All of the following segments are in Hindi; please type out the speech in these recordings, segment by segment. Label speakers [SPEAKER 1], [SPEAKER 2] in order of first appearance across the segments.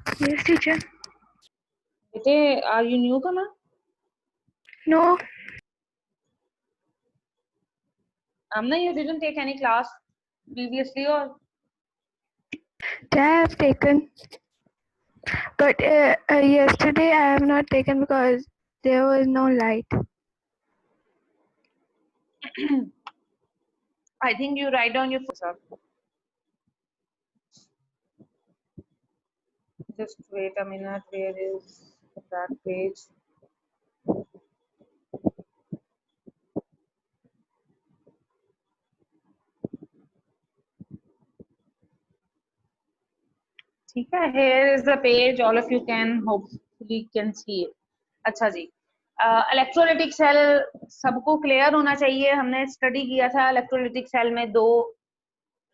[SPEAKER 1] Yes, teacher.
[SPEAKER 2] Bete, are you newcomer?
[SPEAKER 1] No,
[SPEAKER 2] Amna, you didn't take any class previously or?
[SPEAKER 1] I have taken, but yesterday I have not taken because there was no light.
[SPEAKER 2] I think you write down your phone. Just wait a minute. Where is that page? ठीक है, here is the page. All of you can hopefully can see it. अच्छा जी, इलेक्ट्रोलिटिक सेल सबको क्लियर होना चाहिए। हमने स्टडी किया था इलेक्ट्रोलिटिक सेल में दो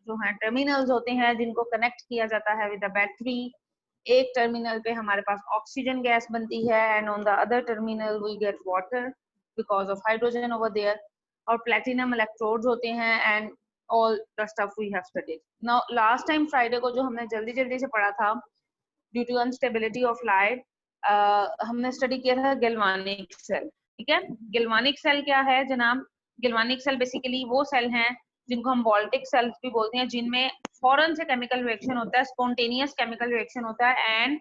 [SPEAKER 2] जो हैं टर्मिनल्स होते हैं जिनको कनेक्ट किया जाता है विद अ बैटरी। एक टर्मिनल पे हमारे पास ऑक्सीजन गैस बनती है and on the other terminal we get water because of hydrogen over there. और प्लेटिनम इलेक्ट्रोड्स होते हैं and all the stuff we have studied. Now last time Friday को जो हमने जल्दी जल्दी से पढ़ा था due to instability of light, हमने स्टडी किया था गैल्वानिक सेल। ठीक है, गैल्वानिक सेल क्या है जनाब? गैल्वानिक सेल बेसिकली वो सेल हैं जिनको हम वोल्टिक सेल्स भी बोलते हैं, जिनमें फौरन से केमिकल रिएक्शन होता है, स्पॉन्टेनियस केमिकल रिएक्शन होता है and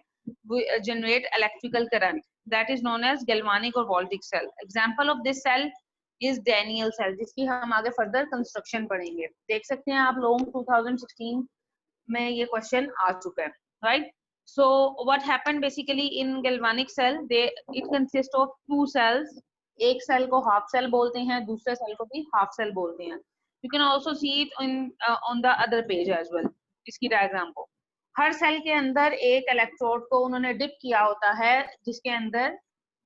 [SPEAKER 2] generate electrical current, that is known as galvanic और voltaic cell. Example of this cell is Daniell cell, जिसकी हम आगे फर्दर कंस्ट्रक्शन पढ़ेंगे। देख सकते हैं आप लोग 2016 में ये क्वेश्चन आ चुका है, right? So what happened basically in galvanic cell, it consists of two cells. एक सेल को हाफ सेल बोलते हैं, दूसरे सेल को भी हाफ सेल बोलते हैं। You can also see it on the other page as well, इसकी डायग्राम को। हर सेल के अंदर एक इलेक्ट्रोड को उन्होंने डिप किया होता है जिसके अंदर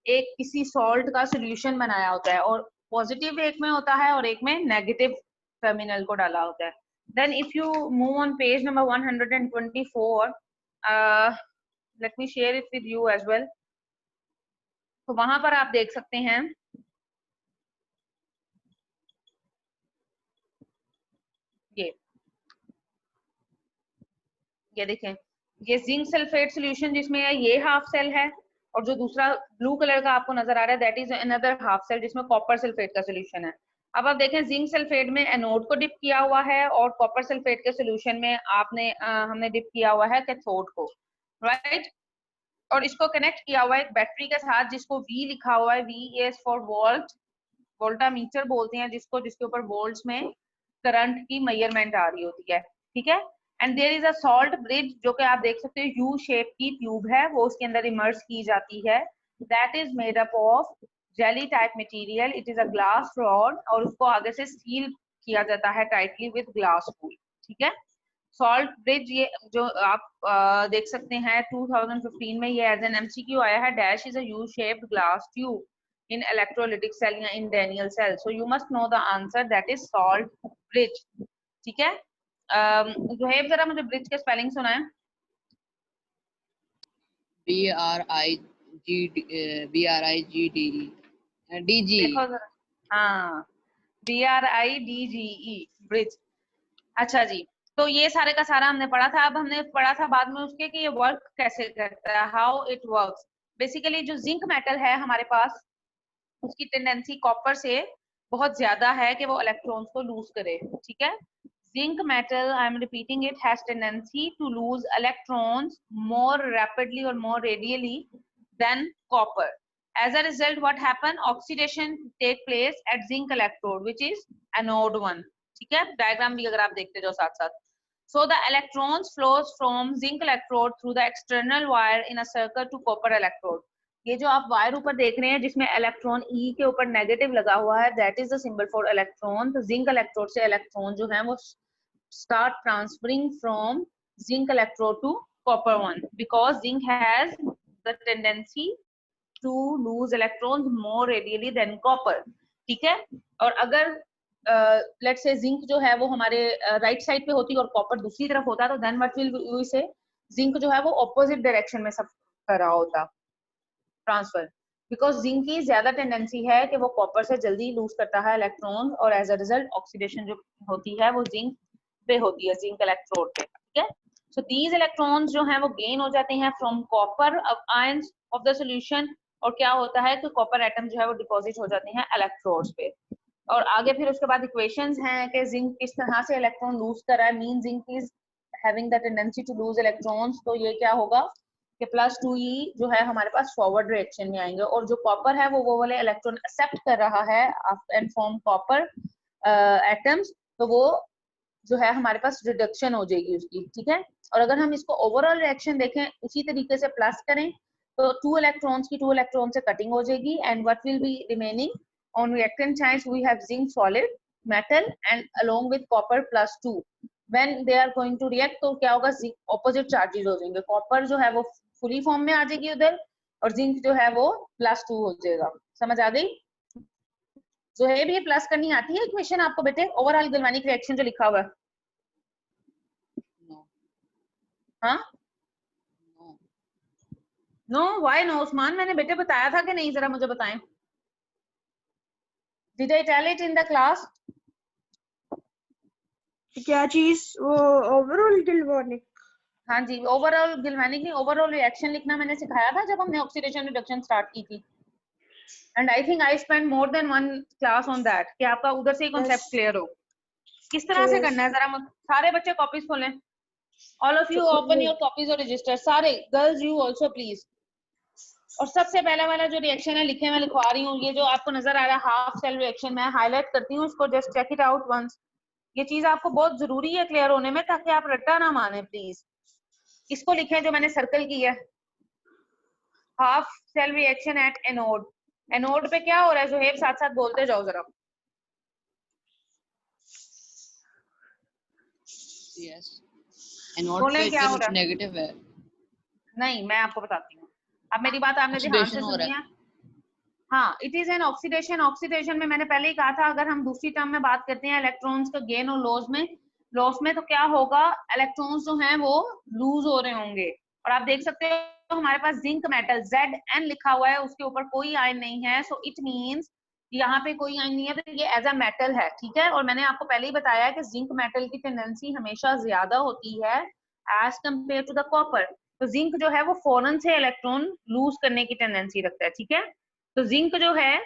[SPEAKER 2] एक किसी सॉल्ट का सोल्यूशन बनाया होता है, और पॉजिटिव एक में होता है और एक में नेगेटिव टर्मिनल को डाला होता है। Then if you move on page number 124, let me share it with you as well. तो वहां पर आप देख सकते हैं ये देखें, ये जिंक सल्फेट सोल्यूशन जिसमें है ये हाफ सेल है, और जो दूसरा ब्लू कलर का आपको नजर आ रहा है that is another half cell जिसमें कॉपर सल्फेट का सोल्यूशन है। अब आप देखें जिंक सल्फेट में एनोड को डिप किया हुआ है और कॉपर सल्फेट के सोल्यूशन में हमने डिप किया हुआ है कैथोड को, राइट? और इसको कनेक्ट किया हुआ है एक बैटरी के साथ जिसको V लिखा हुआ है। V is for volt, voltameter बोलते हैं जिसको, जिसके ऊपर वोल्ट्स में करंट की मेजरमेंट आ रही होती है। ठीक है, and there is a salt bridge जो कि आप देख सकते हो यू शेप की ट्यूब है, वो उसके अंदर इमर्स की जाती है। That is made up of jelly type material, it is a glass rod, और उसको आगे से सील किया जाता है टाइटली विद ग्लास वूल। ठीक है, सॉल्ट ब्रिज ये जो आप देख सकते हैं 2015 में ये एज एन एमसीक्यू आया है। Dash is a U shaped glass tube in electrolytic cell या in Daniell cell, so you must know the answer, that is salt bridge। ठीक है, जोहेब जरा मुझे ब्रिज के स्पेलिंग सुनाए।
[SPEAKER 3] BRIGDE
[SPEAKER 2] देखो जरा, हाँ, BRIDGE ब्रिज। अच्छा जी, तो ये सारे का सारा हमने पढ़ा था। अब हमने पढ़ा था बाद में उसके कि ये वर्क कैसे करता है, हाउ इट वर्क्स। बेसिकली जो जिंक मेटल है हमारे पास, उसकी टेंडेंसी कॉपर से बहुत ज्यादा है कि वो इलेक्ट्रॉन्स को लूज करे। ठीक है, zinc metal, I am repeating it, has tendency to lose electrons more rapidly और more radially than copper. As a result, what happen? Oxidation take place at zinc electrode, which is anode 1. ठीक है, डायग्राम भी अगर आप देखते जाओ साथ साथ। So the electrons flows from zinc electrode through the external wire in a circle to copper electrode. ये जो आप वायर ऊपर देख रहे हैं जिसमें इलेक्ट्रॉन E के ऊपर नेगेटिव लगा हुआ है, that is the symbol for electron. तो जिंक इलेक्ट्रोड से इलेक्ट्रॉन जो है वो start transferring from zinc electrode to copper one, because zinc has the tendency to lose electrons more radially than copper. ठीक है, और अगर लेट्स से जिंक जो है वो हमारे राइट साइड पे होती और कॉपर दूसरी तरफ होता तो देन व्हाट विल वी से, जिंक जो है वो ऑपोजिट डायरेक्शन में सब कर रहा होता ट्रांसफर, बिकॉज जिंक की ज्यादा टेंडेंसी है कि वो कॉपर से जल्दी लूज करता है इलेक्ट्रॉन, और एज अ रिजल्ट ऑक्सीडेशन जो होती है वो जिंक पे होती है, जिंक इलेक्ट्रोड पे। ठीक है, सो दीज इलेक्ट्रॉन्स जो हैं वो गेन हो जाते हैं from copper ions of the solution, और क्या होता है कि कॉपर एटम जो है वो डिपॉजिट हो जाते हैं इलेक्ट्रोड्स पे। और आगे फिर उसके बाद इक्वेशंस हैं कि जिंक किस तरह से इलेक्ट्रॉन लूज कर रहा है, mean zinc is having the tendency to lose electrons, तो ये क्या होगा कि +2e जो है हमारे पास फॉरवर्ड रिएक्शन में आएंगे, और जो कॉपर है वो वाले इलेक्ट्रॉन एक्सेप्ट कर रहा है एंड फॉर्म कॉपर एटम्स, तो वो जो है हमारे पास रिडक्शन हो जाएगी उसकी, ठीक है। और अगर हम इसको ओवरऑल रिएक्शन देखें उसी तरीके से प्लस करें तो 2 इलेक्ट्रॉन्स की 2 इलेक्ट्रॉन से कटिंग हो जाएगी, and what will be remaining on reactant side we have zinc solid metal and along with copper +2 when they are going to react, तो क्या होगा, ऑपोजिट चार्जेस हो जाएंगे, कॉपर जो है वो फुली फॉर्म में आ जाएगी उधर, और जिंक जो है वो +2 हो जाएगा। समझ आ गई? जो है भी प्लस करनी आती है इक्वेशन आपको बेटे, ओवरऑल गैल्वेनिक रिएक्शन जो लिखा हुआ है? हाँ नो, व्हाई नो उस्मान, मैंने बेटे बताया था कि नहीं, जरा मुझे बताएं। Did I tell it in the class?
[SPEAKER 3] क्या चीज? वो ओवरऑल गैल्वेनिक?
[SPEAKER 2] हाँ जी, ओवरऑल गैल्वेनिक नहीं, ओवरऑल रिएक्शन लिखना मैंने सिखाया था जब हमने ऑक्सीडेशन रिडक्शन स्टार्ट की थी, and I think I spend more than 1 class on that, कि आपका उधर से ही कॉन्सेप्ट क्लियर हो। किस तरह से करना है, जरा सारे बच्चे कॉपीज खोलें, all of you open your copies और रजिस्टर, सारे गर्ल्स यू आल्सो प्लीज। और सबसे पहला वाला जो रिएक्शन है लिखे मैं लिखवा रही हूँ, ये जो आपको नजर आ रहा है हाफ सेल रिएक्शन, मैं हाईलाइट करती हूँ इसको, just check it out once. ये चीज आपको बहुत जरूरी है क्लियर होने में, ताकि आप रट्टा ना माने प्लीज। इसको लिखें जो मैंने सर्कल किया, half cell reaction at anode. Anode पे क्या हो रहा है जोहेब, साथ साथ बोलते जाओ जरा।
[SPEAKER 4] यस, एनोड पे
[SPEAKER 2] क्या हो
[SPEAKER 4] कुछ
[SPEAKER 2] रहा है?
[SPEAKER 4] नेगेटिव है।
[SPEAKER 2] नहीं, मैं आपको बताती हूँ, अब मेरी बात आपने ध्यान से सुनी है। हाँ, it is an oxidation. Oxidation में मैंने पहले ही कहा था, अगर हम दूसरी टर्म में बात करते हैं इलेक्ट्रॉन्स का गेन और लॉस में तो क्या होगा, इलेक्ट्रॉन्स जो हैं वो लूज हो रहे होंगे। और आप देख सकते हो हमारे पास जिंक मेटल Zn लिखा हुआ है, उसके ऊपर कोई आयन नहीं है, सो इट मींस यहाँ पे कोई आयन नहीं है, तो ये एज अ मेटल है, ठीक है। और मैंने आपको पहले ही बताया कि जिंक मेटल की टेंडेंसी हमेशा ज्यादा होती है as compare to the copper. तो जिंक जो है वो फौरन से इलेक्ट्रॉन लूज करने की टेंडेंसी रखता है, ठीक है। तो जिंक जो है,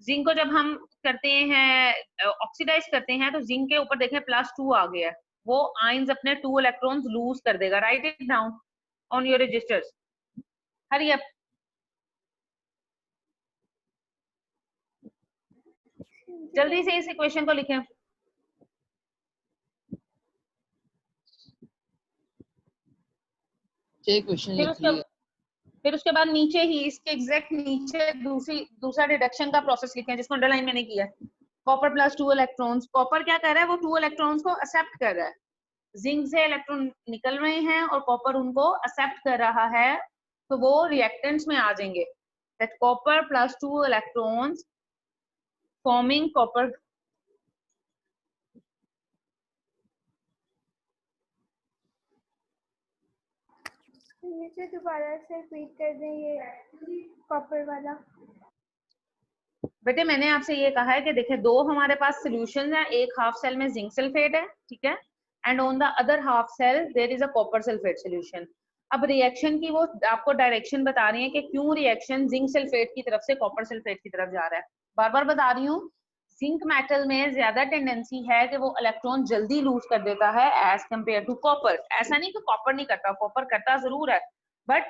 [SPEAKER 2] जिंक को जब हम करते हैं ऑक्सीडाइज करते हैं, तो जिंक के ऊपर देखें +2 आ गया, वो आयंस अपने 2 इलेक्ट्रॉन्स लूज कर देगा। Write it down on your registers, hurry up. जल्दी से इस इक्वेशन को लिखें।
[SPEAKER 4] क्वेश्चन लिख लिया।
[SPEAKER 2] फिर उसके बाद नीचे ही इसके एग्जैक्ट नीचे दूसरा डिडक्शन का प्रोसेस लिखें, जिसको अंडरलाइन मैंने किया। कॉपर +2 इलेक्ट्रॉन्स, कॉपर क्या कर रहा है, वो 2 इलेक्ट्रॉन्स को एक्सेप्ट कर रहा है, जिंक से इलेक्ट्रॉन निकल रहे हैं और कॉपर उनको एक्सेप्ट कर रहा है, तो वो रिएक्टेंट्स में आ जाएंगे। That copper +2 electrons forming copper.
[SPEAKER 1] नीचे दोबारा से रिपीट कर दें ये कॉपर वाला।
[SPEAKER 2] बेटे मैंने आपसे ये कहा है कि देखिए, दो हमारे पास सॉल्यूशन है, एक हाफ सेल में जिंक सल्फेट है, ठीक है, and on the other half cell there is a copper sulphate solution. अब रिएक्शन की वो आपको डायरेक्शन बता रही है कि क्यों रिएक्शन जिंक सल्फेट की तरफ से कॉपर सल्फेट की तरफ जा रहा है। बार बार बता रही हूँ, जिंक मेटल में ज्यादा टेंडेंसी है कि वो इलेक्ट्रॉन जल्दी लूज कर देता है एज कम्पेयर टू कॉपर। ऐसा नहीं कि कॉपर नहीं करता, कॉपर करता जरूर है, but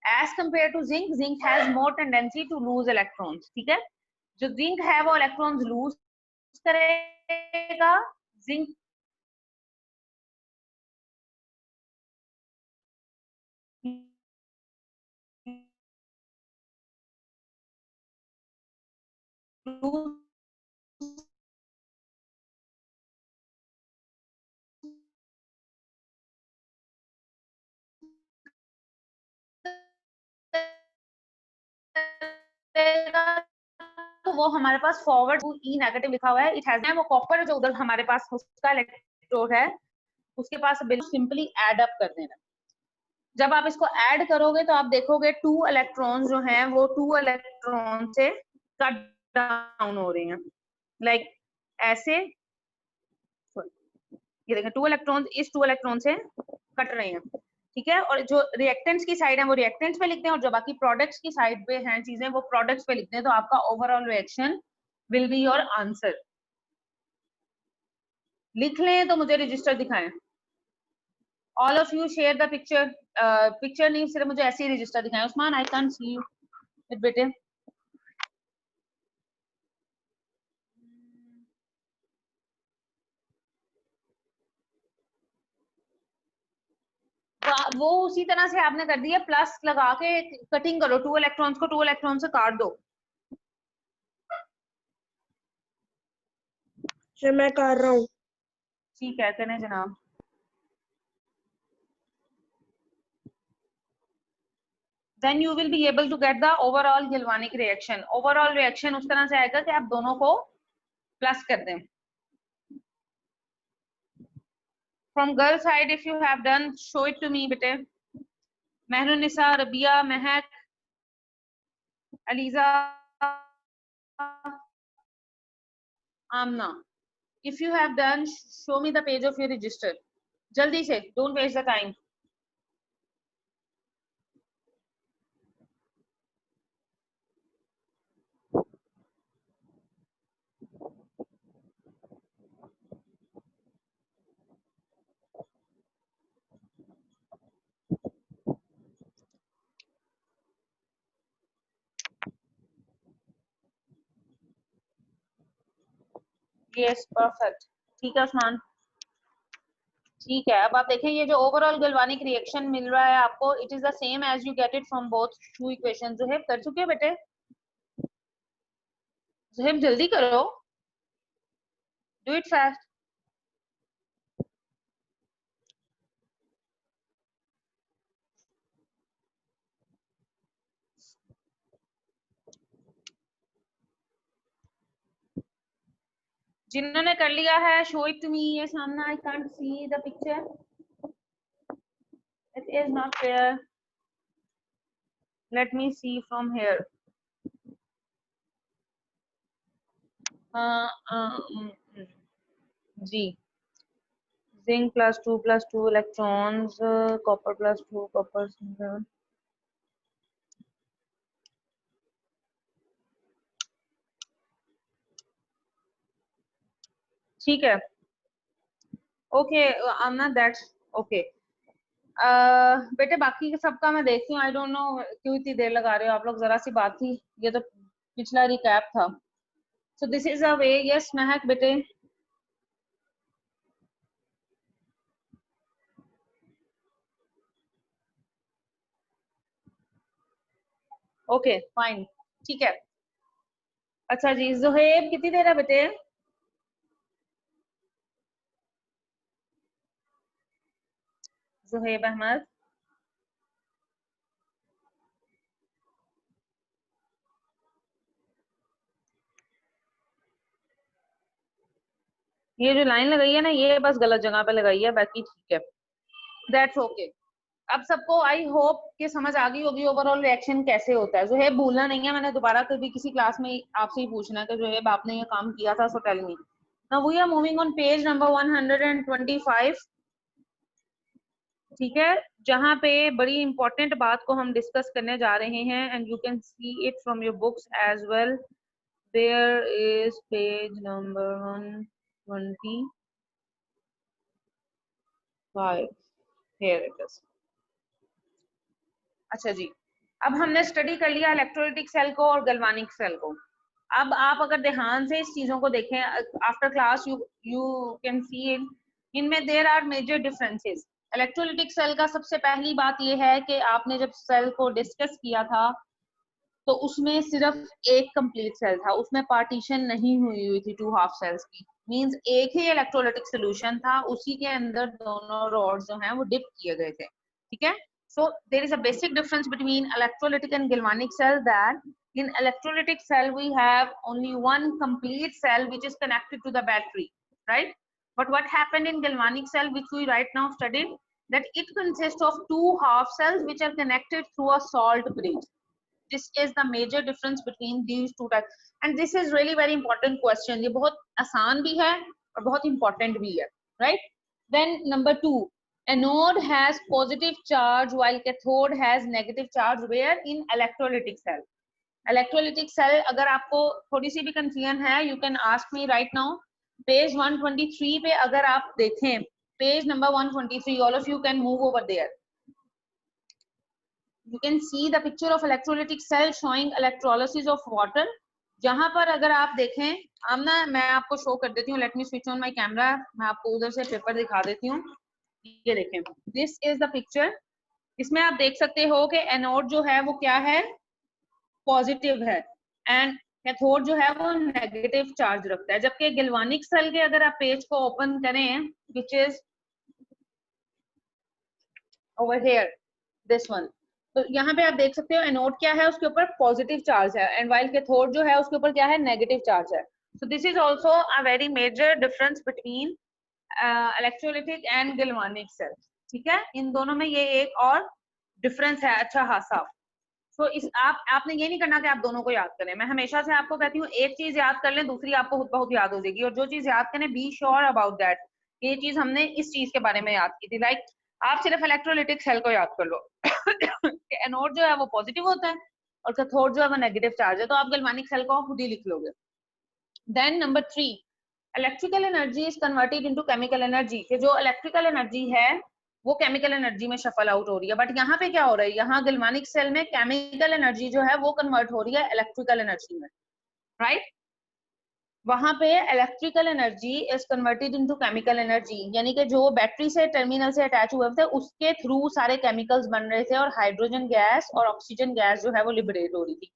[SPEAKER 2] as compare to zinc, zinc has more tendency to lose electrons, ठीक है। जो जिंक है वो इलेक्ट्रॉन्स लूज करेगा, जिंक तो वो हमारे पास फॉरवर्ड ई नेगेटिव लिखा हुआ है, इट हैज, वो कॉपर जो उधर हमारे पास उसका इलेक्ट्रोड है, उसके पास बिल्कुल सिंपली ऐड अप कर देना। जब आप इसको ऐड करोगे तो आप देखोगे 2 इलेक्ट्रॉन जो हैं वो 2 इलेक्ट्रॉन से कट डाउन हो रहे हैं, लाइक ऐसे। ये देखें 2 इलेक्ट्रॉन इस 2 इलेक्ट्रॉन से कट रहे हैं, ठीक है। और जो रिएक्टेंट्स की साइड है वो रिएक्टेंट्स पे लिखते हैं, और जो बाकी प्रोडक्ट्स की साइड पे हैं चीजें वो प्रोडक्ट्स पे लिखते हैं। तो आपका overall reaction will be your answer. लिख लें तो मुझे रजिस्टर दिखाएं। All of you share the picture. Picture नहीं, सिर्फ मुझे ऐसे ही रजिस्टर दिखाएं। उस्मान, आई कांट सी यू बेटे। वो उसी तरह से आपने कर दिया, प्लस लगा के कटिंग करो। 2 इलेक्ट्रॉन्स को 2 इलेक्ट्रॉन से काट दो।
[SPEAKER 3] सर मैं कर रहा हूँ।
[SPEAKER 2] ठीक है, करें जनाब। Then you will be able to get the overall galvanic reaction. Overall reaction उस तरह से आएगा कि आप दोनों को प्लस कर दें। From girl side, if you have done, show it to me, बेटे। Mehrunnisa, Rabia, Mehak, Aliza, Amna. If you have done, show me the page of your register. जल्दी से, don't waste the time. Yes, perfect. ठीक है उस्मान, ठीक है। अब आप देखें ये जो ओवरऑल गैल्वानिक रिएक्शन मिल रहा है आपको, it is the same as you get it from both two equation. Zuhaib कर चुके हैं बेटे? ज़ुहैब जल्दी करो, डू इट फास्ट। जिन्होंने कर लिया है, शो इट टू मी। ये सामने, I can't see the picture, it is not clear. Let me see from here. जी, जिंक +2 इलेक्ट्रॉन्स, कॉपर +2 कॉपर। ठीक है, ओके आमना, दैट्स ओके। बेटे बाकी के सबका मैं देखती हूँ। आई डोंट नो क्यों इतनी देर लगा रहे हो आप लोग, जरा सी बात थी, ये तो पिछला रिकैप था। सो this is a way. Yes महक बेटे। ओके फाइन, ठीक है। अच्छा जी, ज़ुहैब कितनी देर है बेटे? ज़ुहैब अहमद, ये जो लाइन लगाई है ना, ये बस गलत जगह पे लगाई है, बाकी ठीक है, दैट्स ओके। अब सबको आई होप कि समझ आ गई होगी ओवरऑल रिएक्शन कैसे होता है। ज़ुहैब भूलना नहीं है, मैंने दोबारा कभी किसी क्लास में आपसे ही पूछना है कि ज़ुहैब आपने ये काम किया था, so tell me. Now we are moving on page number 125, ठीक है, जहाँ पे बड़ी इंपॉर्टेंट बात को हम डिस्कस करने जा रहे हैं, and you can see it from your books as well. There is page number 125, here it is. अच्छा जी, अब हमने स्टडी कर लिया इलेक्ट्रोलाइटिक सेल को और गैल्वानिक सेल को। अब आप अगर ध्यान से इस चीजों को देखें after class, you can see it, इनमें there are major differences. Electrolytic cell का सबसे पहली बात यह है कि आपने जब सेल को डिस्कस किया था तो उसमें सिर्फ एक कंप्लीट सेल था, उसमें पार्टीशन नहीं हुई थी 2 हाफ सेल्स की। मींस एक ही इलेक्ट्रोलाइटिक सॉल्यूशन था, उसी के अंदर दोनों रॉड्स जो हैं वो डिप किए गए थे, ठीक है। So there is a basic difference between electrolytic and galvanic cell, that in electrolytic cell we have only one complete cell which is connected to the battery, right? But what happened in galvanic cell, which we right now studied, that it consists of 2 half cells which are connected through a salt bridge. This is the major difference between these two types, and this is really very important question. ये बहुत आसान भी है और बहुत important भी है, right? Then number 2, Anode has positive charge while cathode has negative charge. Where? In electrolytic cell. Electrolytic cell, अगर आपको थोड़ी सी भी confusion है, you can ask me right now. Page 123 पे अगर आप देखें, page number 123, all of you can move over there. You can see the picture of electrolytic cell showing electrolysis of water. जहां पर अगर आप देखें, आमना मैं आपको शो कर देती हूँ. Let me switch on my camera. मैं आपको उधर से पेपर दिखा देती हूँ. ये देखें, this is the picture. इसमें आप देख सकते हो कि एनोड जो है वो क्या है, पॉजिटिव है, एंड कैथोड जो है वो नेगेटिव चार्ज रखता है. जबकि गैल्वानिक सेल के अगर आप पेज को ओपन करें, which is over here, this one, तो यहाँ पे आप देख सकते हो एनोड क्या है, उसके ऊपर पॉजिटिव चार्ज है, एंड वाइल कैथोड जो है उसके ऊपर क्या है, नेगेटिव चार्ज है. So this is also a very major difference between electrolytic and galvanic cell. ठीक है, इन दोनों में ये एक और डिफरेंस है अच्छा खासा. तो इस आपने ये नहीं करना कि आप दोनों को याद करें. मैं हमेशा से आपको कहती हूँ एक चीज याद कर लें, दूसरी आपको खुद बहुत याद हो जाएगी, और जो चीज याद करें बी श्योर अबाउट दैट, ये चीज हमने इस चीज के बारे में याद की थी. लाइक आप सिर्फ इलेक्ट्रोलाइटिक सेल को याद कर लो कि एनोड जो है वो पॉजिटिव होता है और कैथोड जो है वो नेगेटिव चार्ज है, तो आप गैल्वानिक सेल को खुद ही लिख लोगे. Then number 3, electrical energy is converted into chemical energy. कि जो इलेक्ट्रिकल एनर्जी है वो केमिकल एनर्जी में शफल आउट हो रही है. बट यहाँ पे क्या हो रहा है, यहाँ गैल्वानिक सेल में केमिकल एनर्जी जो है वो कन्वर्ट हो रही है इलेक्ट्रिकल एनर्जी में, राइट? वहां पे electrical energy is converted into chemical energy, यानी कि जो बैटरी से टर्मिनल से अटैच हुए थे उसके थ्रू सारे केमिकल्स बन रहे थे और हाइड्रोजन गैस और ऑक्सीजन गैस जो है वो लिबरेट हो रही थी.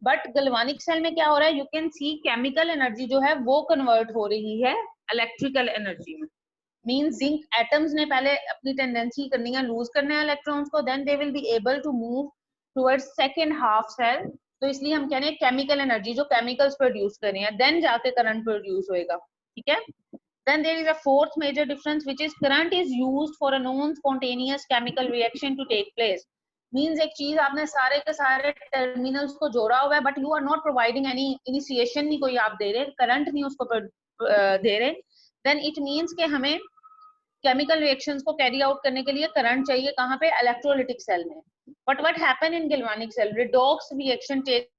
[SPEAKER 2] बट गैल्वानिक सेल में क्या हो रहा है, you can C chemical energy जो है वो कन्वर्ट हो रही है इलेक्ट्रिकल एनर्जी में. मींस जिंक एटम्स ने पहले अपनी टेंडेंसी करनी है लूज करने हैं इलेक्ट्रॉन्स को, then they will be able to move towards second half cell. तो इसलिए हम कह रहे हैं केमिकल एनर्जी जो केमिकल्स प्रोड्यूस कर रहे हैं, देन जाके करंट प्रोड्यूस होएगा. ठीक है. Then there is a fourth major difference, which is current is used for a non-spontaneous chemical reaction to take place. Means एक चीज आपने सारे के सारे टर्मिनल्स को जोड़ा हुआ है, but you are not providing any initiation, नहीं कोई आप दे रहे, करंट नहीं उसको दे रहे. Then it means कि हमें केमिकल रिएक्शंस को कैरी आउट करने के लिए करंट चाहिए. कहाँ पे? इलेक्ट्रोलाइटिक सेल में. But what happen in galvanic cell, redox reaction take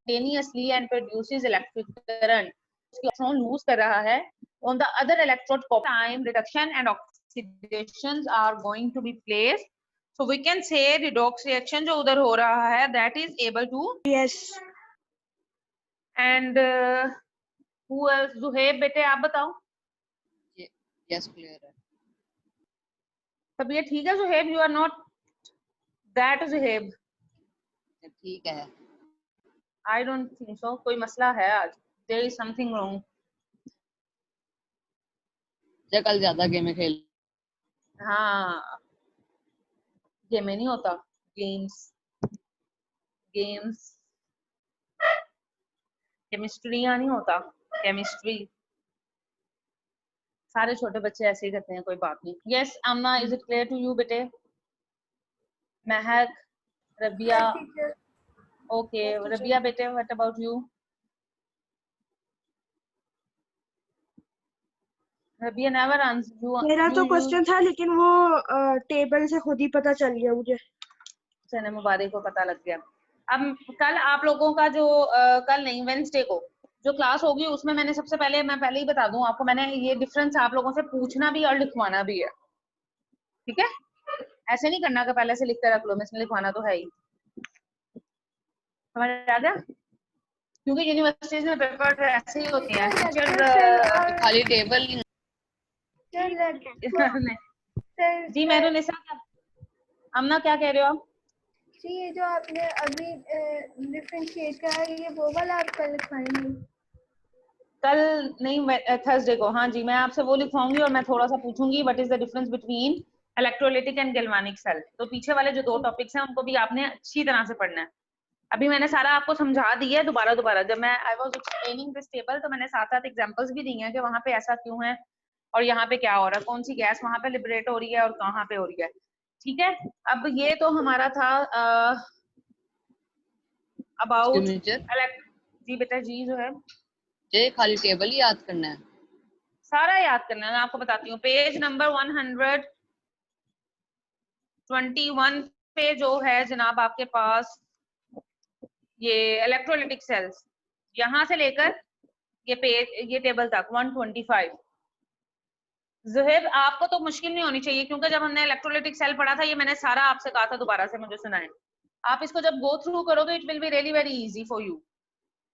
[SPEAKER 2] spontaneously and produces electric current. Electron lose कर रहा है. On the other electrode, time reduction and oxidations are going to be placed. So we can say redox reaction जो उधर हो रहा है, that is able to.
[SPEAKER 3] Yes.
[SPEAKER 2] And who else? Zuhaib बेटे आप बताओ.
[SPEAKER 4] Yes, clear है.
[SPEAKER 2] सब ये ठीक है Zuhaib? You are not that Zuhaib.
[SPEAKER 4] ठीक है.
[SPEAKER 2] I don't think so. कोई मसला है आज. There is something wrong.
[SPEAKER 4] कल ज्यादा गेम खेल.
[SPEAKER 2] हाँ, गेम नहीं होता, गेम्स केमिस्ट्री नहीं होता, केमिस्ट्री. सारे छोटे बच्चे ऐसे ही करते हैं, कोई बात नहीं. Yes Amna, is it clear to you बेटे? महक, रबिया. ओके रबिया बेटे, what about you? Rabia never answer you.
[SPEAKER 3] मेरा तो क्वेश्चन था लेकिन वो टेबल से खुद ही पता चल गया मुझे.
[SPEAKER 2] चने मुबारक को पता लग गया. अब कल आप लोगों का जो कल नहीं वेडनेसडे को जो क्लास होगी उसमें मैं पहले ही बता दूं आपको, मैंने ये डिफरेंस आप लोगों से पूछना भी और लिखवाना भी है. ठीक है, ऐसे नहीं करना कि पहले से लिख कर रख लो, इसमें लिखवाना तो है ही. समझ आ गया? क्योंकि यूनिवर्सिटीज में पेपर ऐसे ही होते हैं. टीचर
[SPEAKER 4] खाली टेबल
[SPEAKER 2] जी मेहरुनिसा, अमना क्या कह रहे हो आप?
[SPEAKER 1] जी ये जो आपने अभी डिफरेंशिएट करा, ये वो वाला आप कल लिखवाएंगे?
[SPEAKER 2] कल नहीं, थर्सडे को. हाँ जी, मैं आपसे वो लिखवाऊंगी और मैं थोड़ा सा पूछूंगी what is the difference between electrolytic and galvanic cell. तो पीछे वाले जो 2 टॉपिक्स हैं उनको भी आपने अच्छी तरह से पढ़ना है. अभी मैंने सारा आपको समझा दिया है दोबारा. जब मैं I was explaining this table तो मैंने साथ एग्जांपल्स भी दी हैं कि वहां पे ऐसा क्यों है और यहाँ पे क्या हो रहा है, कौन सी गैस वहां पे लिबरेट हो रही है और कहाँ पे हो रही है. ठीक है, अब ये तो हमारा था अबाउट जी बेटा जी जो है
[SPEAKER 4] ये खाली टेबल ही याद करना है,
[SPEAKER 2] सारा याद करना है। मैं आपको बताती हूँ, पेज नंबर 121 पे जो है जनाब आपके पास ये इलेक्ट्रोलिटिक सेल्स, यहां से लेकर ये पेज ये टेबल तक 125। ज़ुहैब आपको तो मुश्किल नहीं होनी चाहिए, क्योंकि जब हमने इलेक्ट्रोलिटिक सेल पढ़ा था ये मैंने सारा आपसे कहा था, दोबारा से मुझे सुनाएं। आप इसको जब गो थ्रू करोगे it will be really very easy for you.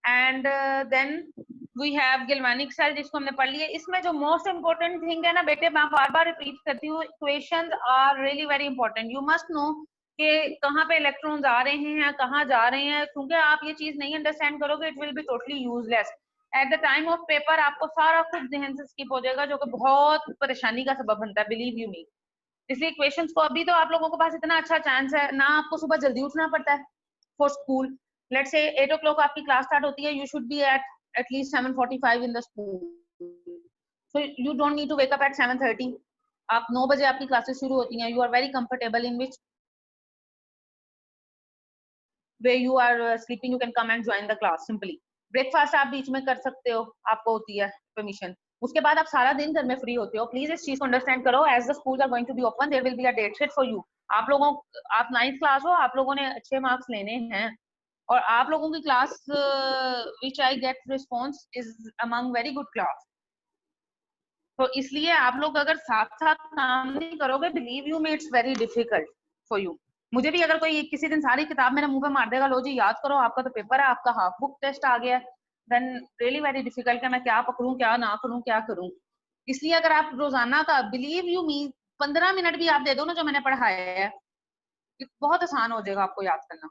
[SPEAKER 2] And then we have galvanic cell जिसको हमने पढ़ लिया। इसमें जो मोस्ट इंपोर्टेंट थिंग है ना बेटे, मैं बार बार रिपीट करती हूँ, equations are really very important. You must know कि कहाँ पे इलेक्ट्रॉन्स आ रहे हैं, कहाँ जा रहे हैं, क्योंकि आप ये चीज नहीं अंडरस्टैंड करोगे it will be totally useless. At the time of paper आपको सारा कुछ जहन से स्किप हो जाएगा, जो कि बहुत परेशानी का सबब बनता है, बिलीव यू मी। इसलिए इक्वेशंस को, अभी तो आप लोगों के पास इतना अच्छा चांस है ना, आपको सुबह जल्दी उठना पड़ता है for school. Let's say 8 o'clock आपकी क्लास स्टार्ट होती है, you should be at least 7:45 in the school, so you don't need to wake up at 7:30। आप 9 बजे आपकी क्लासेस शुरू होती हैं, you are very comfortable in which way you are sleeping, you can come and join the class simply. Breakfast आप बीच में कर सकते हो, आपको होती है परमिशन। उसके बाद आप सारा दिन घर में फ्री होते हो। प्लीज इस चीज को अंडरस्टैंड करो, as the school are going to be open there will be a date sheet for you. आप 9th क्लास हो, आप लोगों ने अच्छे मार्क्स लेने हैं, और आप लोगों की class which I get response is among very good class. तो इसलिए आप लोग अगर साथ साथ काम नहीं करोगे, believe you me it's very difficult for you. मुझे भी अगर कोई किसी दिन सारी किताब मेरे मुंह पे मार देगा, लो जी याद करो आपका तो पेपर है, आपका हाफ बुक टेस्ट आ गया, देन रियली वेरी डिफिकल्ट है, मैं क्या पकड़ूं क्या ना करूं क्या करूं। इसलिए अगर आप रोजाना का, बिलीव यू मी, 15 मिनट भी आप दे दो ना जो मैंने पढ़ाया है, बहुत आसान हो जाएगा आपको याद करना।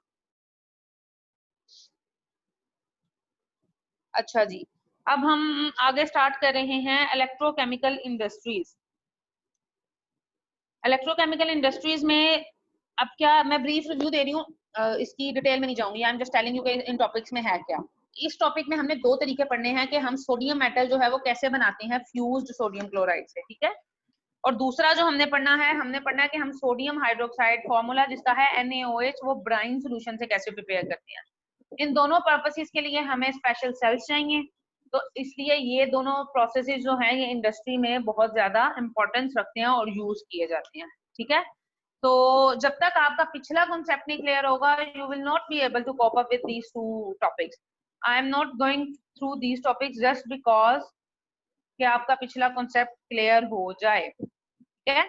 [SPEAKER 2] अच्छा जी, अब हम आगे स्टार्ट कर रहे हैं इलेक्ट्रोकेमिकल इंडस्ट्रीज। इलेक्ट्रोकेमिकल इंडस्ट्रीज में अब क्या, मैं ब्रीफ रिव्यू दे रही हूँ, इसकी डिटेल में नहीं जाऊंगी, I am just telling you कि इन टॉपिक्स में है क्या। इस टॉपिक में हमने 2 तरीके पढ़ने हैं कि हम सोडियम मेटल जो है वो कैसे बनाते हैं फ्यूज्ड सोडियम क्लोराइड से, ठीक है। और दूसरा जो हमने पढ़ना है कि हम सोडियम हाइड्रोक्साइड फॉर्मूला जिसका है NaOH, वो ब्राइन सोल्यूशन से कैसे प्रिपेयर करते हैं। इन दोनों पर्पसेस के लिए हमें स्पेशल सेल्स चाहिए, तो इसलिए ये दोनों प्रोसेसेस जो हैं ये इंडस्ट्री में बहुत ज्यादा इंपॉर्टेंस रखते हैं और यूज किए जाते हैं, ठीक है। तो जब तक आपका पिछला कॉन्सेप्ट नहीं क्लियर होगा, you will not be able to cope up with these 2 topics. I am not going through these topics just because कि आपका पिछला कॉन्सेप्ट क्लियर हो जाए, ठीक है।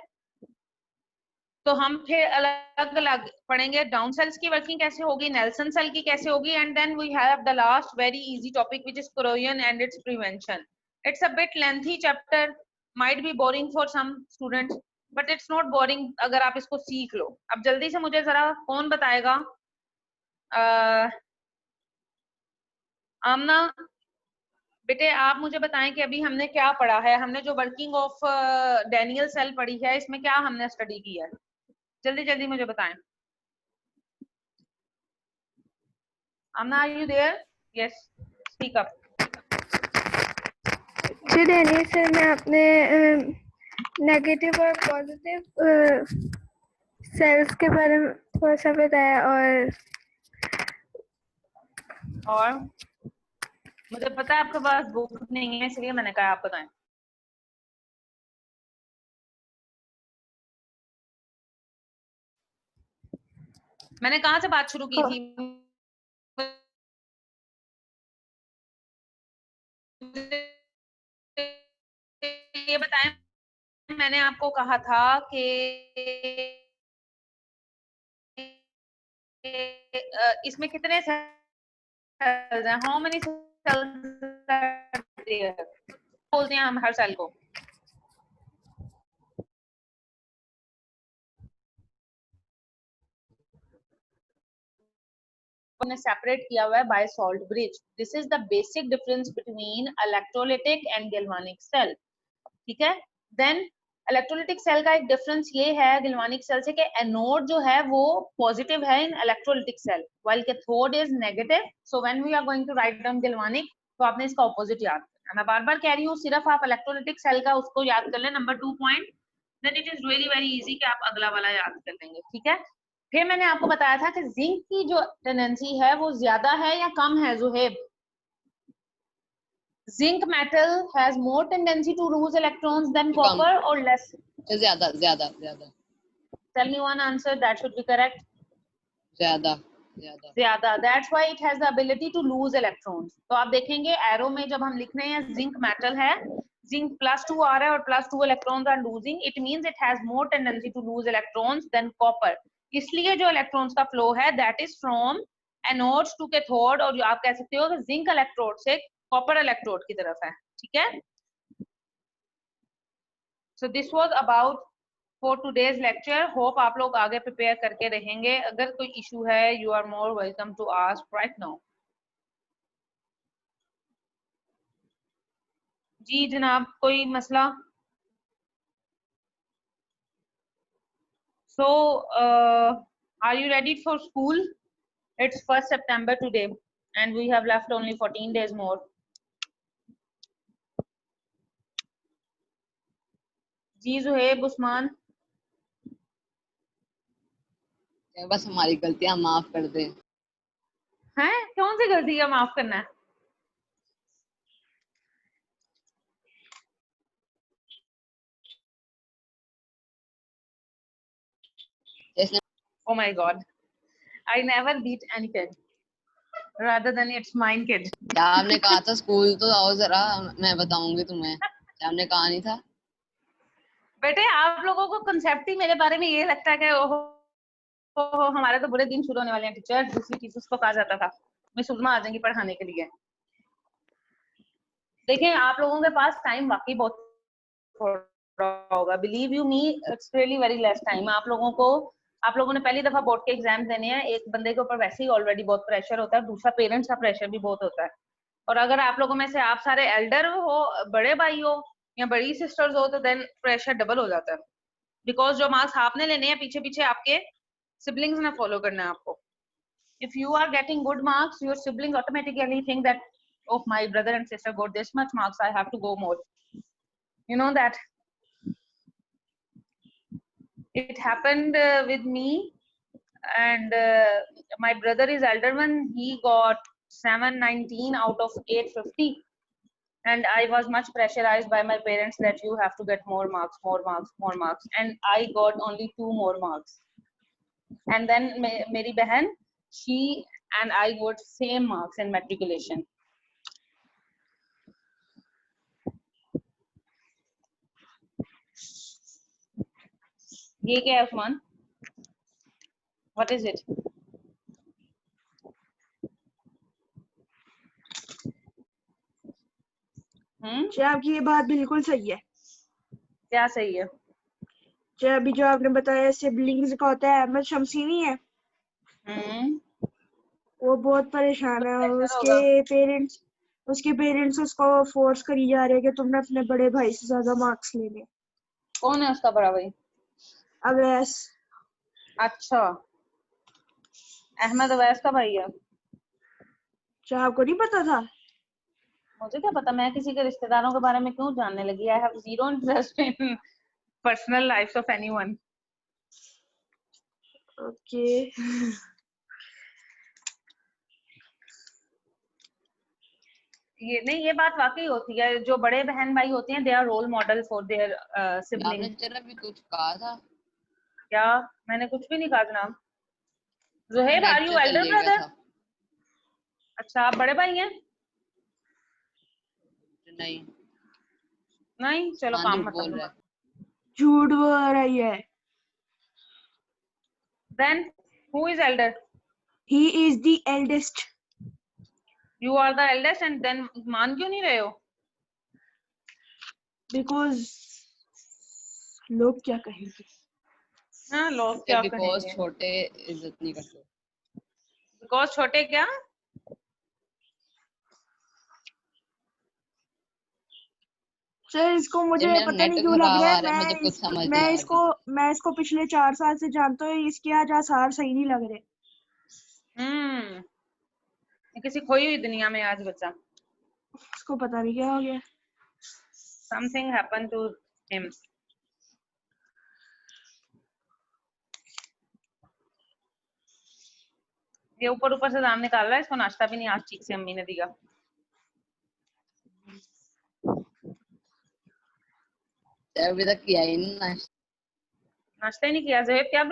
[SPEAKER 2] तो हम फिर अलग अलग पढ़ेंगे, डाउन सेल्स की वर्किंग कैसे होगी, नेल्सन सेल की कैसे होगी, and then we have the last very easy topic which is corrosion and its prevention. It's a bit lengthy chapter, might be boring for some students, but it's not boring अगर आप इसको सीख लो। अब जल्दी से मुझे जरा कौन बताएगा, आमना बेटे आप मुझे बताएं कि अभी हमने क्या पढ़ा है, हमने जो वर्किंग ऑफ डैनियल सेल पढ़ी है इसमें क्या हमने स्टडी किया है, जल्दी जल्दी मुझे बताएं। Amna, are you there? Yes, speak up.
[SPEAKER 1] जी डैनियल सर ने अपने नेगेटिव और पॉजिटिव सेल्स के बारे में थोड़ा सा बताया,
[SPEAKER 2] और मुझे पता है आपके पास बुक नहीं है, इसलिए मैंने कहा आप बताएं। मैंने कहाँ से बात शुरू की थी, ये बताएं। मैंने आपको कहा था कि इसमें कितने सेल्स हैं, हाउ मेनी सेल्स बोलते हैं हम हर सेल को। ने सेपरेट किया हुआ है by salt bridge. This is the basic difference between electrolytic and galvanic cell, ठीक है। देन इलेक्ट्रोलिटिक सेल का एक डिफरेंस ये है गैल्वानिक सेल से कि एनोड जो है वो पॉजिटिव है in electrolytic cell, while cathode is negative. So when we are going to write down galvanic, तो आपने इसका ऑपोजिट याद करना है। मैं बार बार कह रही हूँ, सिर्फ आप इलेक्ट्रोलिटिक सेल का उसको याद कर लें, number 2 point, then it is really very easy कि आप अगला वाला याद कर लेंगे, ठीक है। फिर मैंने आपको बताया था कि जिंक की जो टेंडेंसी है वो ज्यादा है या कम है Zuheb? Zinc metal has more tendency to lose electrons than copper or less?
[SPEAKER 4] ज्यादा ज्यादा ज्यादा।
[SPEAKER 2] Tell me one answer that should be correct.
[SPEAKER 4] ज्यादा ज्यादा
[SPEAKER 2] ज्यादा, that's why it has the ability to lose electrons. तो आप देखेंगे एरो में जब हम लिख रहे हैं जिंक मेटल है, जिंक +2 आ रहा है और +2 electrons are losing, it means it has more tendency to lose electrons than copper. इसलिए जो electrons का flow है that is from anode to cathode, और जो आप कह सकते हो कि जिंक इलेक्ट्रोड से कॉपर इलेक्ट्रोड की तरफ है, ठीक है। So this was about for today's lecture. Hope आप लोग आगे प्रिपेयर करके रहेंगे। अगर कोई इशू है you are more welcome to ask right now. जी जनाब, कोई मसला? So are you ready for school? It's 1 September today and we have left only 14 days more. जी जुहेब, उस्मान,
[SPEAKER 4] बस हमारी गलतियां माफ कर दे।
[SPEAKER 2] हैं कौन सी गलती है माफ करना है?
[SPEAKER 4] जैसे
[SPEAKER 2] Oh my God, I never beat any kid rather than it's mine kid.
[SPEAKER 4] क्या आपने कहा था स्कूल तो आओ जरा, मैं बताऊंगी तुम्हें। क्या आपने कहा नहीं था?
[SPEAKER 2] बेटे आप लोगों को कंसेप्ट ही मेरे बारे में ये लगता है कि ओहो हमारे तो बुरे दिन शुरू होने वाले हैं। टीचर दूसरी टीचर्स को कहा जाता था मैं सुषमा आ जाएंगी पढ़ाने के लिए। देखिए आप लोगों के पास टाइम वाकई बहुत थोड़ा होगा, believe you me it's really very less time. आप लोगों ने पहली दफा बोर्ड के एग्जाम देने हैं। एक बंदे के ऊपर वैसे ही ऑलरेडी बहुत प्रेशर होता है, दूसरा पेरेंट्स का प्रेशर भी बहुत होता है। और अगर आप लोगों में से आप सारे एल्डर हो, बड़े भाई हो या बड़ी सिस्टर्स हो, तो देन प्रेशर डबल हो जाता है। बिकॉज जो मार्क्स आपने लेने हैं पीछे पीछे आपके सिबलिंग्स ने फॉलो करना है आपको। If you are getting good marks, your siblings automatically think that, oh, my brother and sister got this much marks, I have to go more. You know that it happened with me, and my brother is elder one. He got 719 out of 850, and I was much pressurized by my parents that you have to get more marks, more marks, more marks, and I got only 2 more marks. And then Meri Behan, she and I got same marks in matriculation. ये क्या है उस्मान? What is it?
[SPEAKER 3] जी आपकी ये बात बिल्कुल सही है।
[SPEAKER 2] क्या सही है?
[SPEAKER 3] जी अभी जो आपने बताया सिबलिंग्स का होता है, अहमद शमसी नहीं है, वो बहुत परेशान है। उसके पेरेंट्स उसको फोर्स करी जा रहे हैं कि तुमने अपने बड़े भाई से ज्यादा मार्क्स लेने।
[SPEAKER 2] कौन है उसका बड़ा भाई?
[SPEAKER 3] अवैस।
[SPEAKER 2] अच्छा, अहमद अवैस का भाई है।
[SPEAKER 3] क्या आपको नहीं पता था?
[SPEAKER 2] मुझे क्या पता, मैं किसी के रिश्तेदारों के बारे में क्यों जानने लगी। I have zero interest in personal life of anyone.
[SPEAKER 3] Okay.
[SPEAKER 2] ये बात वाकई होती है। जो बड़े बहन भाई होते हैं they are role model for their sibling.
[SPEAKER 4] आपने जरा भी कुछ कहा था?
[SPEAKER 2] क्या मैंने कुछ भी नहीं कहा जनाब। जुहेब आर यू
[SPEAKER 4] नेट
[SPEAKER 2] एल्डर
[SPEAKER 4] चले गया
[SPEAKER 2] ब्रदर?
[SPEAKER 4] था।
[SPEAKER 2] अच्छा आप बड़े भाई हैं?
[SPEAKER 4] नहीं
[SPEAKER 2] नहीं, चलो
[SPEAKER 4] हाँ,
[SPEAKER 2] काम
[SPEAKER 4] झूठ
[SPEAKER 2] मत
[SPEAKER 4] बोल
[SPEAKER 2] करो।
[SPEAKER 4] रहा है।
[SPEAKER 3] झूठ बोल रही है।
[SPEAKER 2] Then who is elder?
[SPEAKER 3] He is the eldest.
[SPEAKER 2] You are the eldest and then मान क्यों नहीं रहे हो?
[SPEAKER 3] Because लोग क्या कहेंगे?
[SPEAKER 2] हाँ लोग क्या
[SPEAKER 4] बिकॉज
[SPEAKER 2] कहेंगे?
[SPEAKER 4] छोटे इज्जत नहीं करते।
[SPEAKER 2] Because छोटे क्या?
[SPEAKER 3] सर इसको मुझे
[SPEAKER 4] मेरा
[SPEAKER 3] पता नहीं
[SPEAKER 4] नेट
[SPEAKER 3] क्यों लग
[SPEAKER 4] खराब
[SPEAKER 3] रहा
[SPEAKER 4] आ
[SPEAKER 3] है।
[SPEAKER 4] रहा है, मुझे कुछ समझ नहीं
[SPEAKER 3] मैं
[SPEAKER 4] आ
[SPEAKER 3] इसको
[SPEAKER 4] रही।
[SPEAKER 3] मैं इसको पिछले 4 साल से जानता हूँ। इसके आज आसार सही नहीं लग रहे।
[SPEAKER 2] किसी खोई हुई दुनिया में आज बच्चा।
[SPEAKER 3] उसको पता नहीं क्या हो गया।
[SPEAKER 2] Something happened to him. ये ऊपर ऊपर से दाम निकाल रहा है, इसको नाश्ता भी नहीं आज ठीक से अम्मी ने दिया।
[SPEAKER 4] अभी तक किया ही नहीं नाश्ता।
[SPEAKER 2] नाश्ता ही नहीं किया। ज़ेब क्या